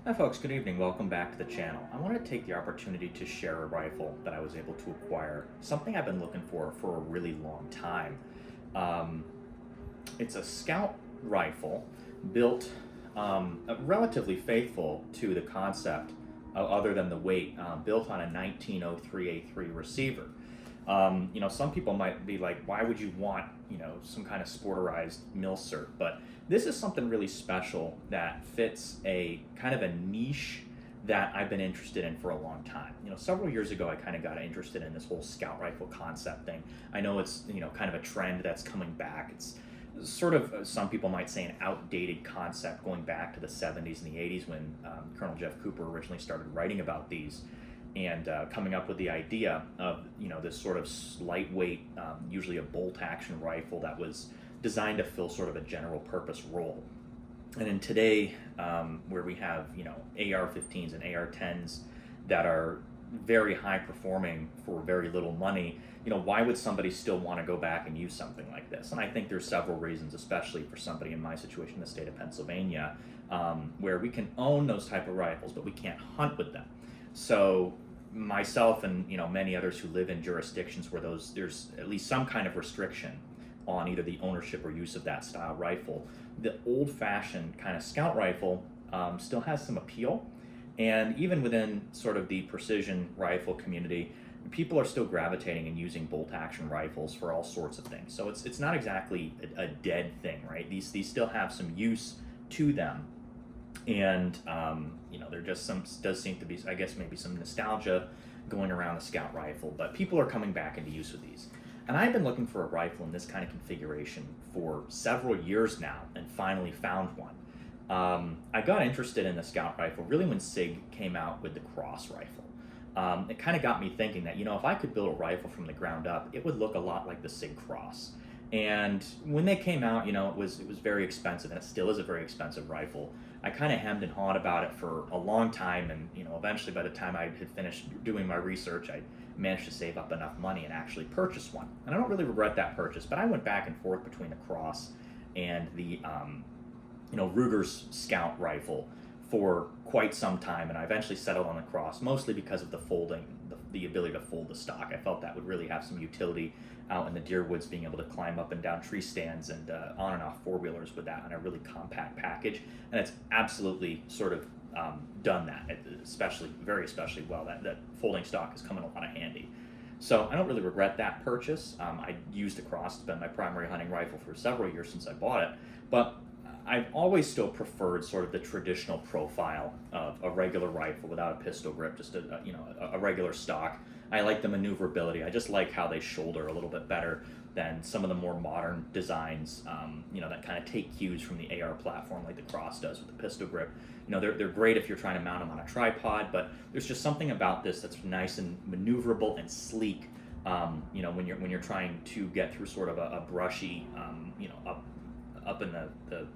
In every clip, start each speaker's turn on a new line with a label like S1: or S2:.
S1: Hi folks, good evening. Welcome back to the channel. I wanted to take the opportunity to share a rifle that I was able to acquire, something I've been looking for a really long time. Um, it's a scout rifle built relatively faithful to the concept, other than the weight, built on a 1903 A3 receiver. Some people might be like, why would you want, some kind of sporterized milcert? But this is something really special that fits a kind of a niche that I've been interested in for a long time. Several years ago, I kind of got interested in this whole scout rifle concept thing. I know it's, kind of a trend that's coming back. It's sort of, some people might say, an outdated concept going back to the 70s and the 80s when Colonel Jeff Cooper originally started writing about these and coming up with the idea of this sort of lightweight, usually a bolt action rifle that was designed to fill sort of a general purpose role. And in today, where we have AR-15s and AR-10s that are very high performing for very little money, why would somebody still want to go back and use something like this? And I think there's several reasons, especially for somebody in my situation in the state of Pennsylvania, where we can own those type of rifles, but we can't hunt with them. So myself and many others who live in jurisdictions where there's at least some kind of restriction on either the ownership or use of that style rifle, the old-fashioned kind of scout rifle still has some appeal. And even within sort of the precision rifle community, people are still gravitating and using bolt-action rifles for all sorts of things. So it's not exactly a dead thing, right? These still have some use to them. And there just does seem to be, I guess, maybe some nostalgia going around the scout rifle, but people are coming back into use with these. And I've been looking for a rifle in this kind of configuration for several years now and finally found one. I got interested in the scout rifle really when Sig came out with the Cross rifle. It kind of got me thinking that, if I could build a rifle from the ground up, it would look a lot like the Sig Cross. And when they came out, it was very expensive, and it still is a very expensive rifle. I kind of hemmed and hawed about it for a long time, and eventually by the time I had finished doing my research, I managed to save up enough money and actually purchase one. And I don't really regret that purchase, but I went back and forth between the Cross and the Ruger's Scout rifle for quite some time, and I eventually settled on the Cross, mostly because of the folding, the ability to fold the stock. I felt that would really have some utility out in the deer woods, being able to climb up and down tree stands and on and off four-wheelers with that in a really compact package. And it's absolutely sort of done that, very especially well. That folding stock has come in a lot of handy. So I don't really regret that purchase. I used the Cross to be my primary hunting rifle for several years since I bought it, but I've always still preferred sort of the traditional profile of a regular rifle without a pistol grip, just a regular stock. I like the maneuverability. I just like how they shoulder a little bit better than some of the more modern designs, that kind of take cues from the AR platform like the Cross does with the pistol grip. They're great if you're trying to mount them on a tripod, but there's just something about this that's nice and maneuverable and sleek. When you're trying to get through sort of a brushy, up in the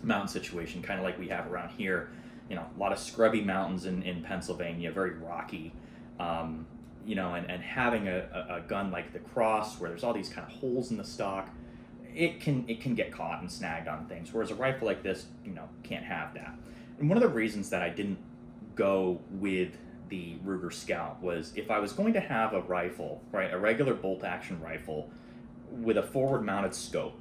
S1: mountain situation, kind of like we have around here. A lot of scrubby mountains in Pennsylvania, very rocky. And having a gun like the Cross, where there's all these kind of holes in the stock, it can get caught and snagged on things. Whereas a rifle like this, can't have that. And one of the reasons that I didn't go with the Ruger Scout was, if I was going to have a rifle, right, a regular bolt-action rifle with a forward-mounted scope,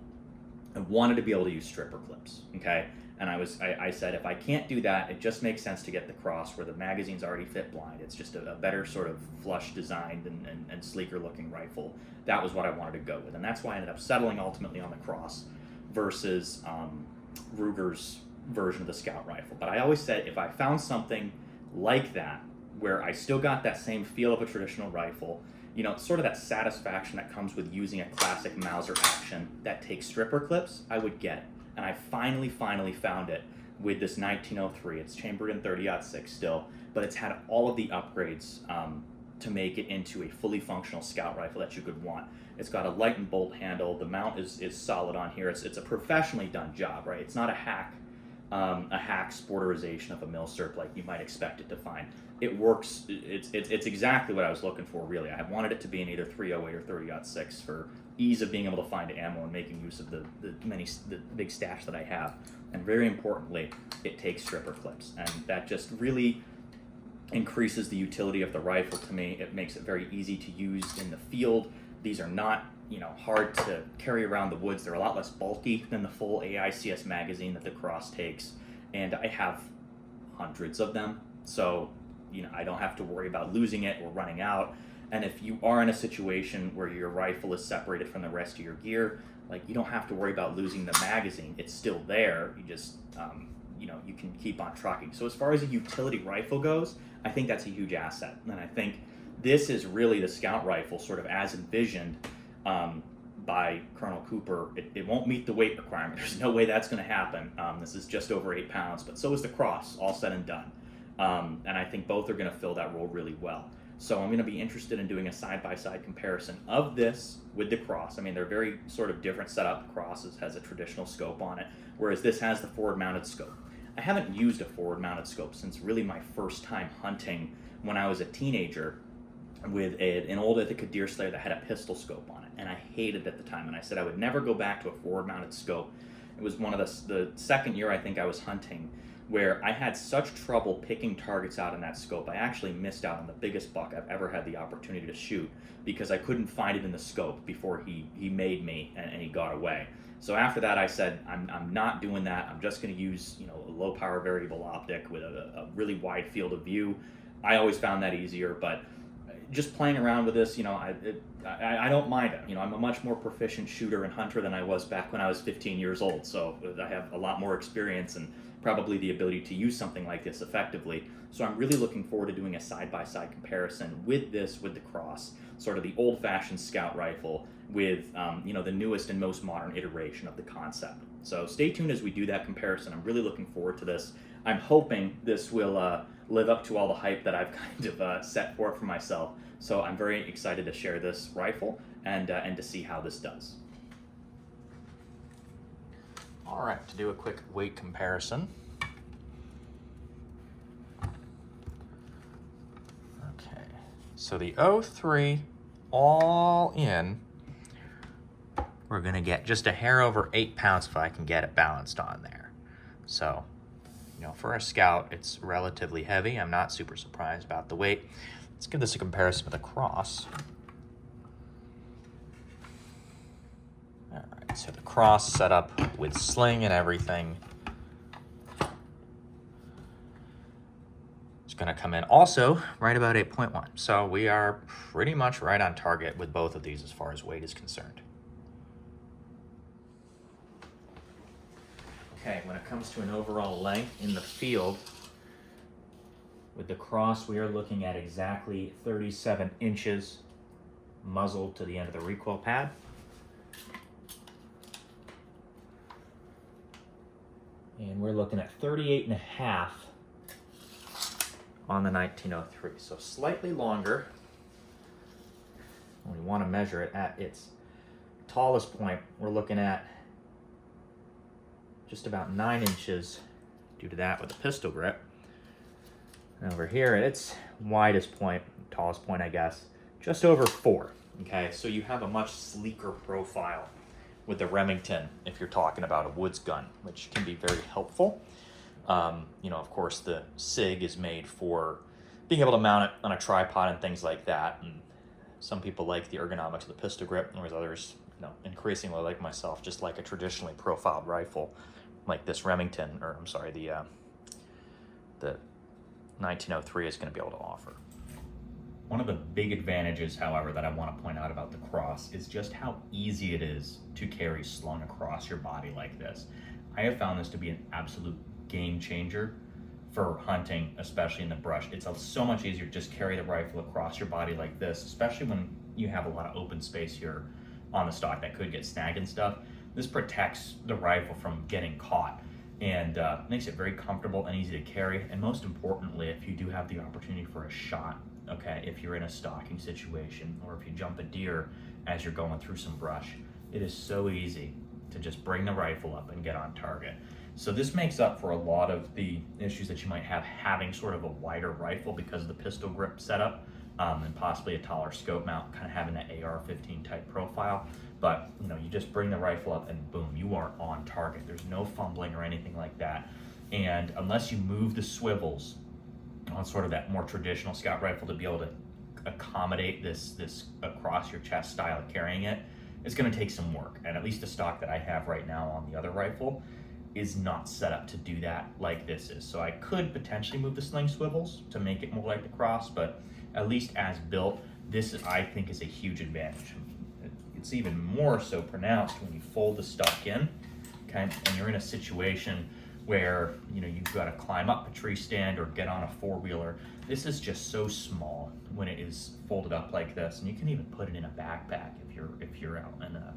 S1: I wanted to be able to use stripper clips, okay? And I said, if I can't do that, it just makes sense to get the Cross, where the magazine's already fit blind. It's just a better sort of flush designed and sleeker looking rifle. That was what I wanted to go with. And that's why I ended up settling ultimately on the Cross versus Ruger's version of the Scout rifle. But I always said, if I found something like that, where I still got that same feel of a traditional rifle, sort of that satisfaction that comes with using a classic Mauser action that takes stripper clips, I would get it. And I finally found it with this 1903. It's chambered in 30-06 still, but it's had all of the upgrades to make it into a fully functional scout rifle that you could want. It's got a light and bolt handle. The mount is solid on here. It's a professionally done job, right? It's not a hack a hack sporterization of a milsurp like you might expect it to find. It works. It's exactly what I was looking for, really. I wanted it to be in either 308 or 30-06 for ease of being able to find ammo and making use of the big stash that I have. And very importantly, it takes stripper clips, and that just really increases the utility of the rifle to me. It makes it very easy to use in the field. These are not, hard to carry around the woods. They're a lot less bulky than the full AICS magazine that the Cross takes, and I have hundreds of them, so I don't have to worry about losing it or running out. And if you are in a situation where your rifle is separated from the rest of your gear, you don't have to worry about losing the magazine. It's still there. You just you can keep on trucking. So as far as a utility rifle goes, I think that's a huge asset, and I think this is really the scout rifle sort of as envisioned by Colonel Cooper. It won't meet the weight requirement. There's no way that's going to happen. This is just over 8 pounds, but so is the Cross, all said and done. And I think both are going to fill that role really well. So I'm going to be interested in doing a side-by-side comparison of this with the Cross. I mean, they're very sort of different setup. The Cross has a traditional scope on it, whereas this has the forward-mounted scope. I haven't used a forward-mounted scope since really my first time hunting when I was a teenager with an old Ithaca deer slayer that had a pistol scope on it, and I hated it at the time, and I said I would never go back to a forward-mounted scope. It was one of the second year I think I was hunting where I had such trouble picking targets out in that scope. I actually missed out on the biggest buck I've ever had the opportunity to shoot because I couldn't find it in the scope before he made me and he got away. So after that, I said, I'm not doing that. I'm just going to use a low power variable optic with a really wide field of view. I always found that easier, but just playing around with this, I don't mind it. I'm a much more proficient shooter and hunter than I was back when I was 15 years old. So I have a lot more experience and probably the ability to use something like this effectively. So I'm really looking forward to doing a side-by-side comparison with the Cross, sort of the old-fashioned scout rifle with the newest and most modern iteration of the concept. So stay tuned as we do that comparison. I'm really looking forward to this. I'm hoping this will live up to all the hype that I've kind of set for it for myself. So I'm very excited to share this rifle and to see how this does. All right, to do a quick weight comparison. Okay, so the 03 all in, we're gonna get just a hair over 8 pounds if I can get it balanced on there. So, for a scout, it's relatively heavy. I'm not super surprised about the weight. Let's give this a comparison with a Cross. All right, so the Cross set up with sling and everything. It's gonna come in also right about 8.1. So we are pretty much right on target with both of these as far as weight is concerned. Okay, when it comes to an overall length in the field, with the Cross, we are looking at exactly 37 inches muzzle to the end of the recoil pad. And we're looking at 38 and a half on the 1903. So slightly longer. We want to measure it at its tallest point. We're looking at just about 9 inches due to that with the pistol grip. And over here at its widest point, tallest point I guess, just over 4. Okay, so you have a much sleeker profile with the Remington if you're talking about a woods gun, which can be very helpful. Of course the Sig is made for being able to mount it on a tripod and things like that. And some people like the ergonomics of the pistol grip, whereas others, increasingly like myself, just like a traditionally profiled rifle like this Remington, or I'm sorry, the 1903 is going to be able to offer. One of the big advantages, however, that I want to point out about the Cross is just how easy it is to carry slung across your body like this. I have found this to be an absolute game changer for hunting, especially in the brush. It's so much easier to just carry the rifle across your body like this, especially when you have a lot of open space here on the stock that could get snagged and stuff. This protects the rifle from getting caught and makes it very comfortable and easy to carry. And most importantly, if you do have the opportunity for a shot, okay, if you're in a stalking situation or if you jump a deer as you're going through some brush, it is so easy to just bring the rifle up and get on target. So this makes up for a lot of the issues that you might have having sort of a wider rifle because of the pistol grip setup, and possibly a taller scope mount, kind of having that AR-15 type profile. But you just bring the rifle up and boom, you are on target. There's no fumbling or anything like that. And unless you move the swivels on sort of that more traditional scout rifle to be able to accommodate this across your chest style of carrying it, it's going to take some work. And at least the stock that I have right now on the other rifle is not set up to do that like this is. So I could potentially move the sling swivels to make it more like the Cross, but at least as built, this I think is a huge advantage. It's even more so pronounced when you fold the stock in, and you're in a situation where you've got to climb up a tree stand or get on a four-wheeler. This is just so small when it is folded up like this, and you can even put it in a backpack if you're out in a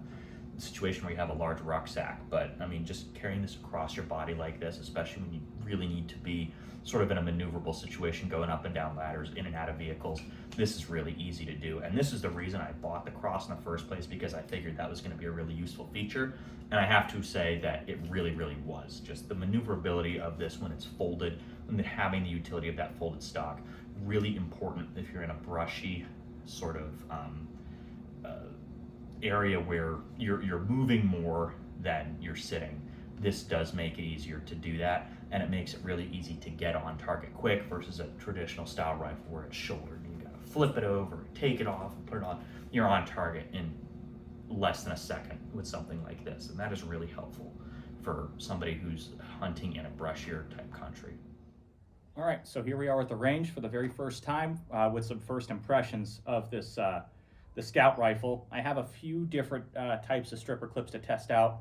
S1: situation where you have a large rucksack. But I mean, just carrying this across your body like this, especially when you really need to be sort of in a maneuverable situation, going up and down ladders, in and out of vehicles, this is really easy to do. And this is the reason I bought the Cross in the first place, because I figured that was going to be a really useful feature. And I have to say that it really, really was. Just the maneuverability of this when it's folded, and having the utility of that folded stock, really important if you're in a brushy sort of area where you're moving more than you're sitting. This does make it easier to do that, and it makes it really easy to get on target quick versus a traditional style rifle where it's shouldered and you gotta flip it over, take it off, and put it on. You're on target in less than a second with something like this, and that is really helpful for somebody who's hunting in a brushier type country.
S2: All right, so here we are at the range for the very first time with some first impressions of this the Scout rifle. I have a few different types of stripper clips to test out.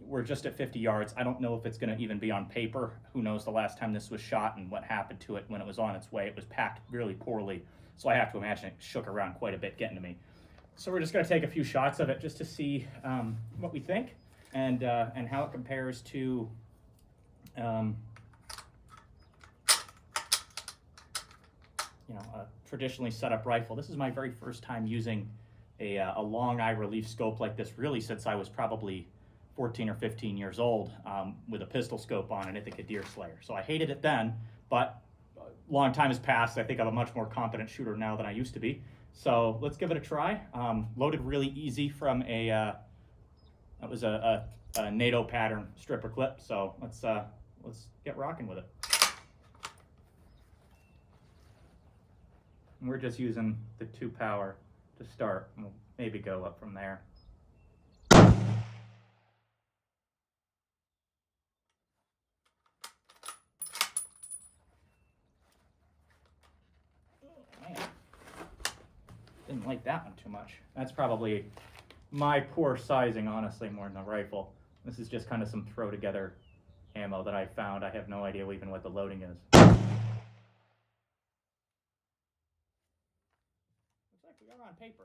S2: We're just at 50 yards. I don't know if it's going to even be on paper. Who knows the last time this was shot and what happened to it when it was on its way. It was packed really poorly, so I have to imagine it shook around quite a bit getting to me. So we're just going to take a few shots of it just to see what we think and how it compares to a traditionally set up rifle. This is my very first time using a long eye relief scope like this, really since I was probably 14 or 15 years old, with a pistol scope on it, I think a deer slayer. So I hated it then, but a long time has passed. I think I'm a much more competent shooter now than I used to be. So let's give it a try. Loaded really easy from that was a NATO pattern stripper clip. So let's get rocking with it. And we're just using the 2 power to start. We'll maybe go up from there. Didn't like that one too much. That's probably my poor sizing, honestly, more than the rifle. This is just kind of some throw together ammo that I found. I have no idea even what the loading is. Looks like we are on paper.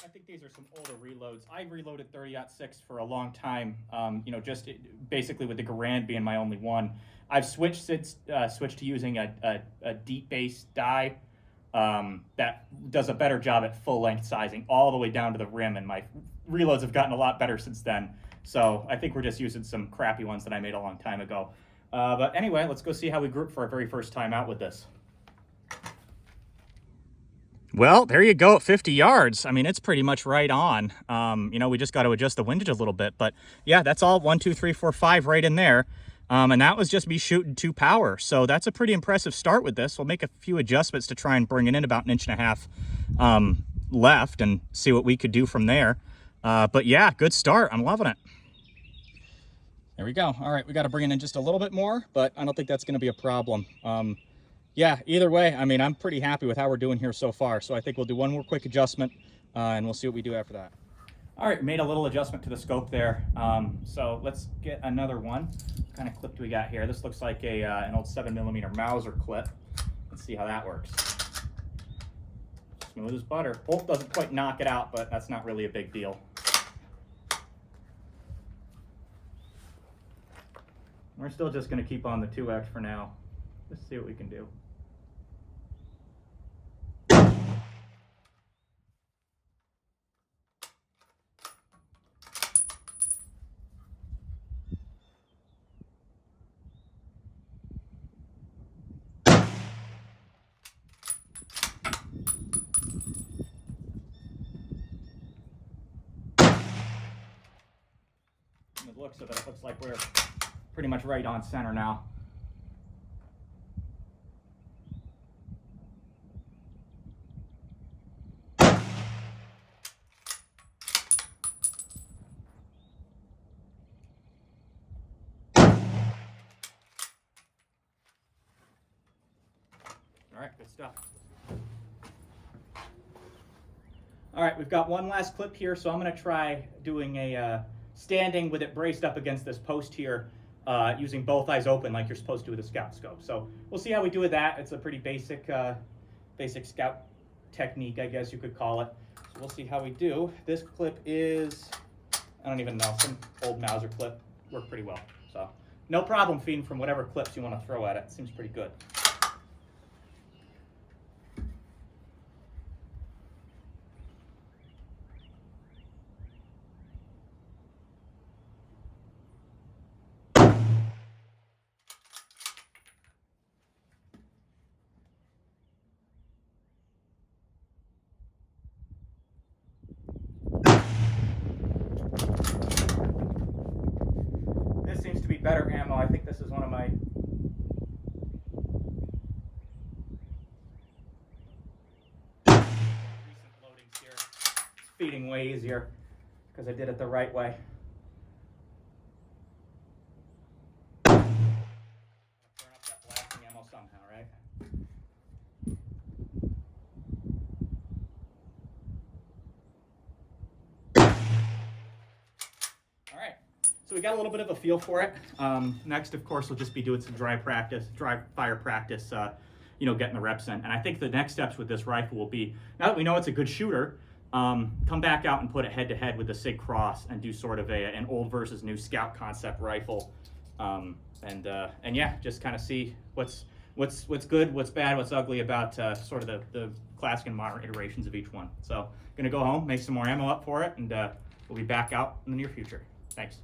S2: I think these are some older reloads. I reloaded 30-06 for a long time, basically with the Garand being my only one. I've switched to using a deep base die that does a better job at full length sizing all the way down to the rim, and my reloads have gotten a lot better since then. So I think we're just using some crappy ones that I made a long time ago. But anyway, let's go see how we group for our very first time out with this. Well, there you go at 50 yards. I mean, it's pretty much right on. We just got to adjust the windage a little bit. But yeah, that's all 1, 2, 3, 4, 5 right in there. And that was just me shooting 2 power. So that's a pretty impressive start with this. We'll make a few adjustments to try and bring it in about 1.5 inches left and see what we could do from there. But yeah, good start. I'm loving it. There we go. All right, we got to bring it in just a little bit more, but I don't think that's going to be a problem. Yeah, either way, I mean, I'm pretty happy with how we're doing here so far. So I think we'll do one more quick adjustment and we'll see what we do after that. All right, made a little adjustment to the scope there. So let's get another one. What kind of clip do we got here? This looks like an old 7mm Mauser clip. Let's see how that works. Smooth as butter. Bolt doesn't quite knock it out, but that's not really a big deal. We're still just going to keep on the 2X for now. Let's see what we can do. From the looks of it, it looks like we're pretty much right on center now. All right, good stuff. All right, we've got one last clip here, so I'm going to try doing a standing with it braced up against this post here, using both eyes open like you're supposed to with a scout scope. So we'll see how we do with that. It's a pretty basic scout technique, I guess you could call it. So we'll see how we do. This clip is, I don't even know, some old Mauser clip. Worked pretty well. So no problem feeding from whatever clips you want to throw at it. Seems pretty good. This seems to be better ammo. I think this is one of my recent loadings here. It's feeding way easier because I did it the right way. Burn up that blasting ammo somehow, right? All right, so we got a little bit of a feel for it. Next, of course, we'll just be doing some dry fire practice, getting the reps in. And I think the next steps with this rifle will be, now that we know it's a good shooter, come back out and put it head-to-head with the Sig Cross and do sort of an old versus new scout concept rifle. And yeah, just kind of see what's good, what's bad, what's ugly about sort of the classic and modern iterations of each one. So gonna go home, make some more ammo up for it, and we'll be back out in the near future. Thanks.